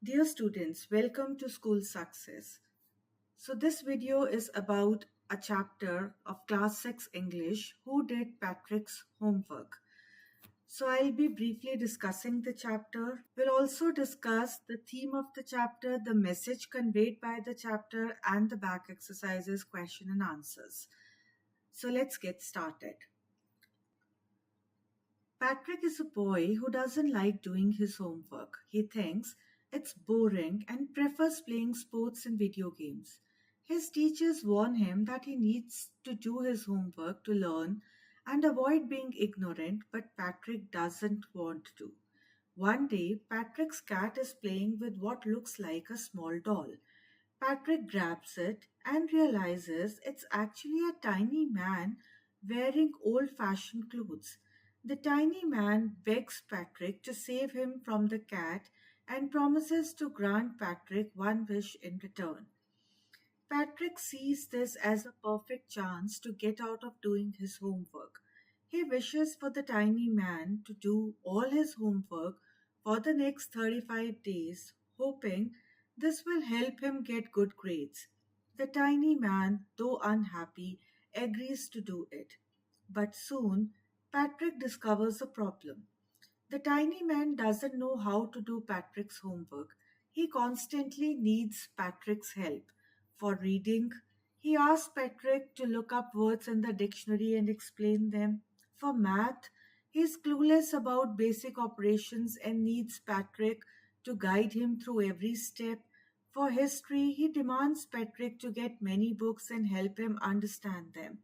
Dear students, welcome to School Success. So this video is about a chapter of Class 6 English, Who Did Patrick's Homework? So I'll be briefly discussing the chapter. We'll also discuss the theme of the chapter, the message conveyed by the chapter, and the back exercises, question and answers. So let's get started. Patrick is a boy who doesn't like doing his homework. He thinks it's boring and prefers playing sports and video games. His teachers warn him that he needs to do his homework to learn and avoid being ignorant, but Patrick doesn't want to. One day, Patrick's cat is playing with what looks like a small doll. Patrick grabs it and realizes it's actually a tiny man wearing old fashioned clothes. The tiny man begs Patrick to save him from the cat and promises to grant Patrick one wish in return. Patrick sees this as a perfect chance to get out of doing his homework. He wishes for the tiny man to do all his homework for the next 35 days, hoping this will help him get good grades. The tiny man, though unhappy, agrees to do it. But soon, Patrick discovers a problem. The tiny man doesn't know how to do Patrick's homework. He constantly needs Patrick's help. For reading, he asks Patrick to look up words in the dictionary and explain them. For math, he is clueless about basic operations and needs Patrick to guide him through every step. For history, he demands Patrick to get many books and help him understand them.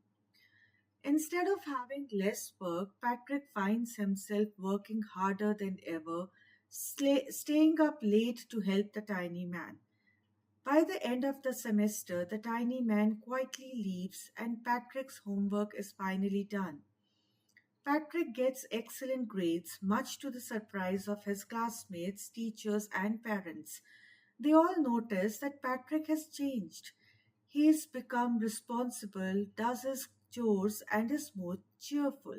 Instead of having less work, Patrick finds himself working harder than ever, staying up late to help the tiny man. By the end of the semester, the tiny man quietly leaves and Patrick's homework is finally done. Patrick gets excellent grades, much to the surprise of his classmates, teachers, and parents. They all notice that Patrick has changed. He's become responsible, does his chores, and is more cheerful.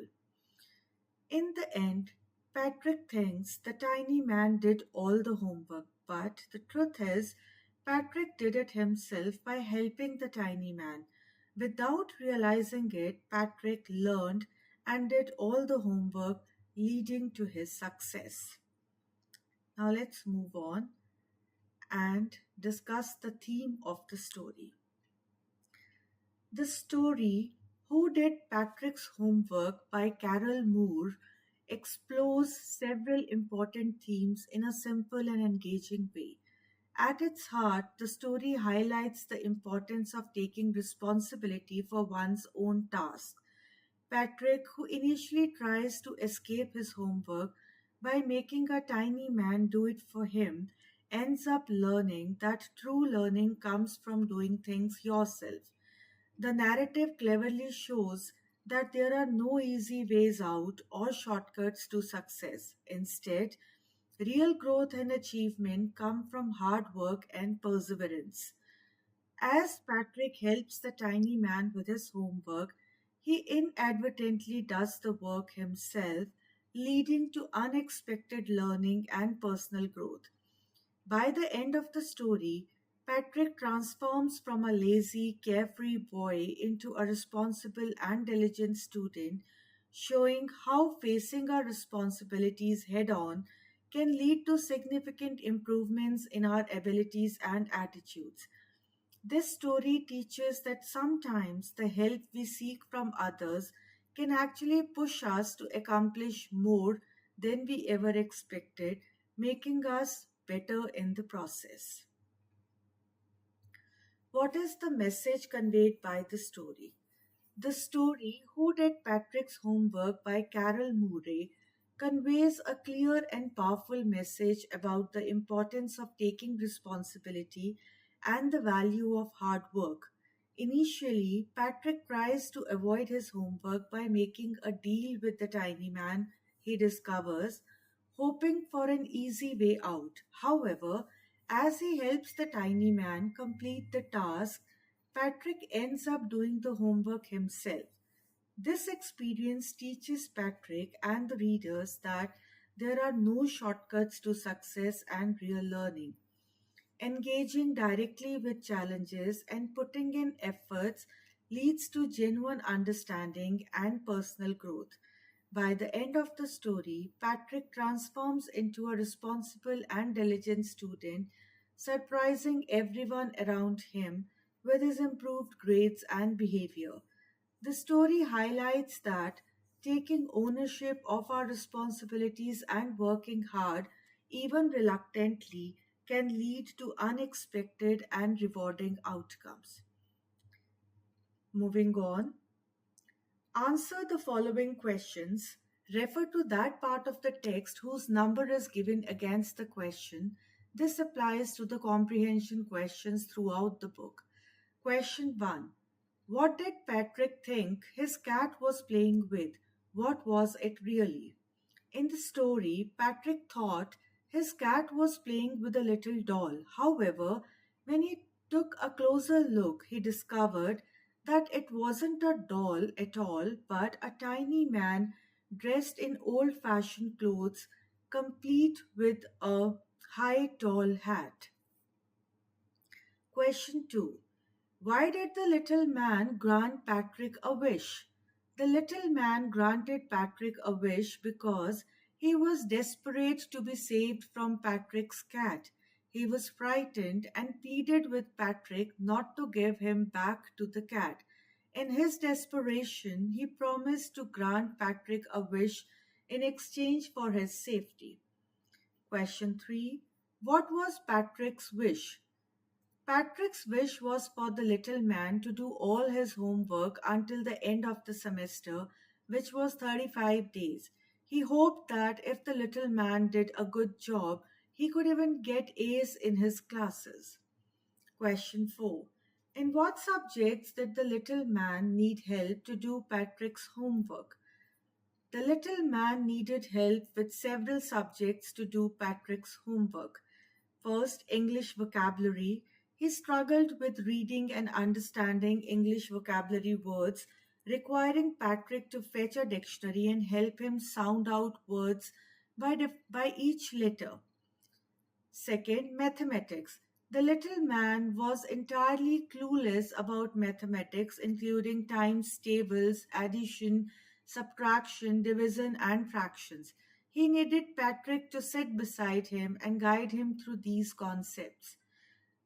In the end, Patrick thinks the tiny man did all the homework, but the truth is, Patrick did it himself by helping the tiny man. Without realizing it, Patrick learned and did all the homework, leading to his success. Now let's move on and discuss the theme of the story. The story, Who Did Patrick's Homework by Carol Moore, explores several important themes in a simple and engaging way. At its heart, the story highlights the importance of taking responsibility for one's own task. Patrick, who initially tries to escape his homework by making a tiny man do it for him, ends up learning that true learning comes from doing things yourself. The narrative cleverly shows that there are no easy ways out or shortcuts to success. Instead, real growth and achievement come from hard work and perseverance. As Patrick helps the tiny man with his homework, he inadvertently does the work himself, leading to unexpected learning and personal growth. By the end of the story, Patrick transforms from a lazy, carefree boy into a responsible and diligent student, showing how facing our responsibilities head on can lead to significant improvements in our abilities and attitudes. This story teaches that sometimes the help we seek from others can actually push us to accomplish more than we ever expected, making us better in the process. What is the message conveyed by the story? The story, Who Did Patrick's Homework by Carol Murray, conveys a clear and powerful message about the importance of taking responsibility and the value of hard work. Initially, Patrick tries to avoid his homework by making a deal with the tiny man he discovers, hoping for an easy way out. However, as he helps the tiny man complete the task, Patrick ends up doing the homework himself. This experience teaches Patrick and the readers that there are no shortcuts to success and real learning. Engaging directly with challenges and putting in efforts leads to genuine understanding and personal growth. By the end of the story, Patrick transforms into a responsible and diligent student, surprising everyone around him with his improved grades and behavior. The story highlights that taking ownership of our responsibilities and working hard, even reluctantly, can lead to unexpected and rewarding outcomes. Moving on, answer the following questions. Refer to that part of the text whose number is given against the question. This applies to the comprehension questions throughout the book. Question 1. What did Patrick think his cat was playing with? What was it really? In the story, Patrick thought his cat was playing with a little doll. However, when he took a closer look, he discovered that it wasn't a doll at all, but a tiny man dressed in old fashioned clothes, complete with a high tall hat. Question 2. Why did the little man grant Patrick a wish? The little man granted Patrick a wish because he was desperate to be saved from Patrick's cat. He was frightened and pleaded with Patrick not to give him back to the cat. In his desperation, he promised to grant Patrick a wish in exchange for his safety. Question 3. What was Patrick's wish? Patrick's wish was for the little man to do all his homework until the end of the semester, which was 35 days. He hoped that if the little man did a good job, he could even get A's in his classes. Question 4. In what subjects did the little man need help to do Patrick's homework? The little man needed help with several subjects to do Patrick's homework. First, English vocabulary. He struggled with reading and understanding English vocabulary words, requiring Patrick to fetch a dictionary and help him sound out words by each letter. Second, mathematics. The little man was entirely clueless about mathematics, including times tables, addition, subtraction, division, and fractions. He needed Patrick to sit beside him and guide him through these concepts.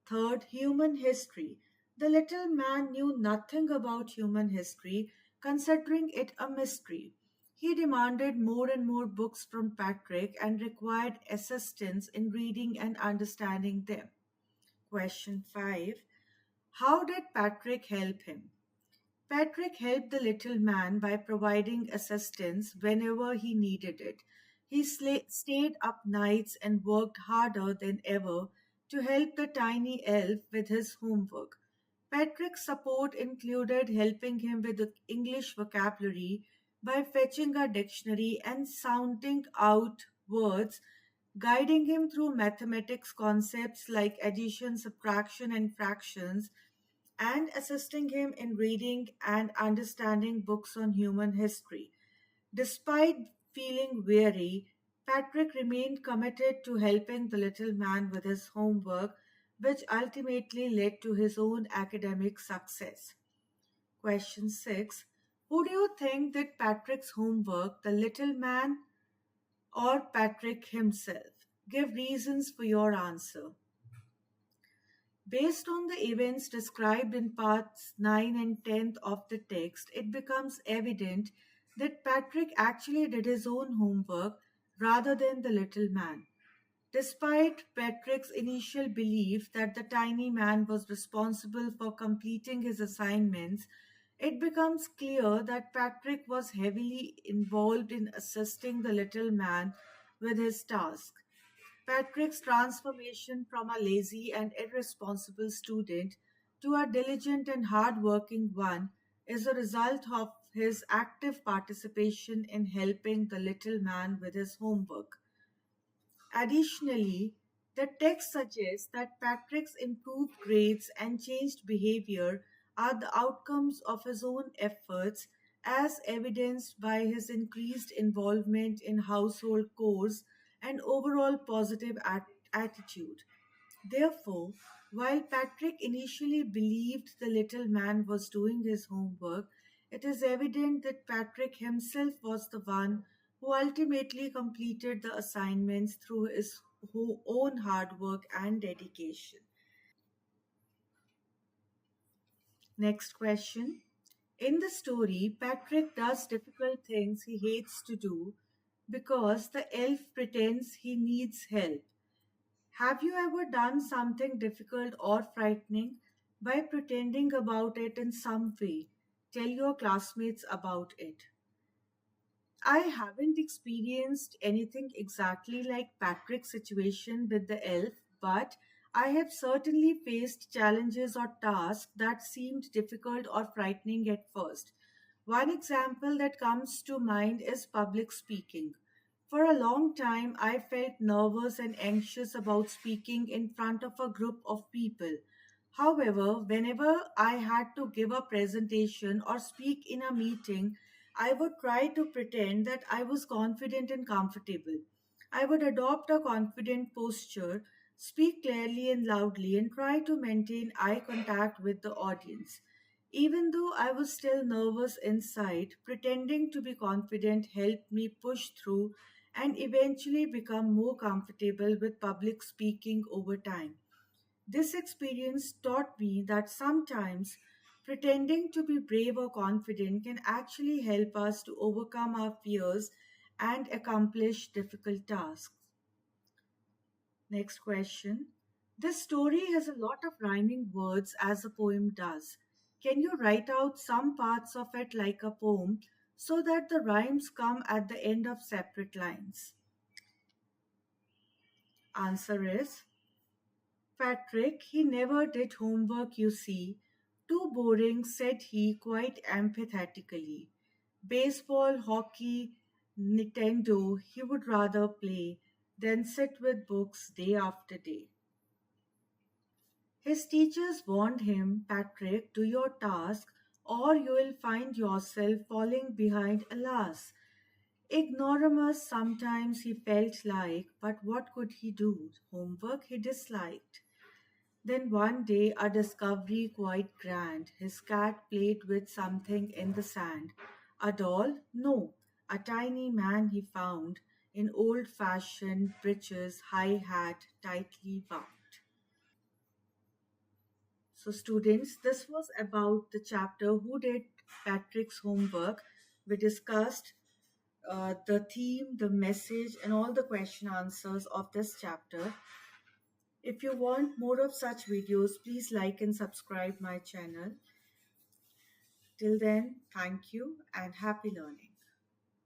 Third, human history. The little man knew nothing about human history, considering it a mystery. He demanded more and more books from Patrick and required assistance in reading and understanding them. Question 5. How did Patrick help him? Patrick helped the little man by providing assistance whenever he needed it. He stayed up nights and worked harder than ever to help the tiny elf with his homework. Patrick's support included helping him with the English vocabulary by fetching a dictionary and sounding out words, guiding him through mathematics concepts like addition, subtraction, and fractions, and assisting him in reading and understanding books on human history. Despite feeling weary, Patrick remained committed to helping the little man with his homework, which ultimately led to his own academic success. Question 6. Who do you think did Patrick's homework, the little man or Patrick himself? Give reasons for your answer. Based on the events described in parts 9 and 10 of the text, it becomes evident that Patrick actually did his own homework rather than the little man. Despite Patrick's initial belief that the tiny man was responsible for completing his assignments, it becomes clear that Patrick was heavily involved in assisting the little man with his task. Patrick's transformation from a lazy and irresponsible student to a diligent and hard-working one is a result of his active participation in helping the little man with his homework. Additionally, the text suggests that Patrick's improved grades and changed behavior are the outcomes of his own efforts, as evidenced by his increased involvement in household chores and overall positive attitude. Therefore, while Patrick initially believed the little man was doing his homework, it is evident that Patrick himself was the one who ultimately completed the assignments through his own hard work and dedication. Next question. In the story, Patrick does difficult things he hates to do because the elf pretends he needs help. Have you ever done something difficult or frightening by pretending about it in some way? Tell your classmates about it. I haven't experienced anything exactly like Patrick's situation with the elf, but I have certainly faced challenges or tasks that seemed difficult or frightening at first. One example that comes to mind is public speaking. For a long time, I felt nervous and anxious about speaking in front of a group of people. However, whenever I had to give a presentation or speak in a meeting, I would try to pretend that I was confident and comfortable. I would adopt a confident posture, speak clearly and loudly, and try to maintain eye contact with the audience. Even though I was still nervous inside, pretending to be confident helped me push through and eventually become more comfortable with public speaking over time. This experience taught me that sometimes pretending to be brave or confident can actually help us to overcome our fears and accomplish difficult tasks. Next question. This story has a lot of rhyming words as a poem does. Can you write out some parts of it like a poem so that the rhymes come at the end of separate lines? Answer is Patrick, he never did homework, you see. Too boring, said he quite empathetically. Baseball, hockey, Nintendo, he would rather play than sit with books day after day. His teachers warned him, Patrick, do your task or you will find yourself falling behind, alas. Ignoramus sometimes he felt like, but what could he do? Homework he disliked. Then one day, a discovery quite grand. His cat played with something in the sand. A doll? No, a tiny man he found in old fashioned breeches, high hat, tightly wound. So, students, this was about the chapter Who Did Patrick's Homework. We discussed the theme, the message, and all the question answers of this chapter. If you want more of such videos, please like and subscribe my channel. Till then, thank you and happy learning.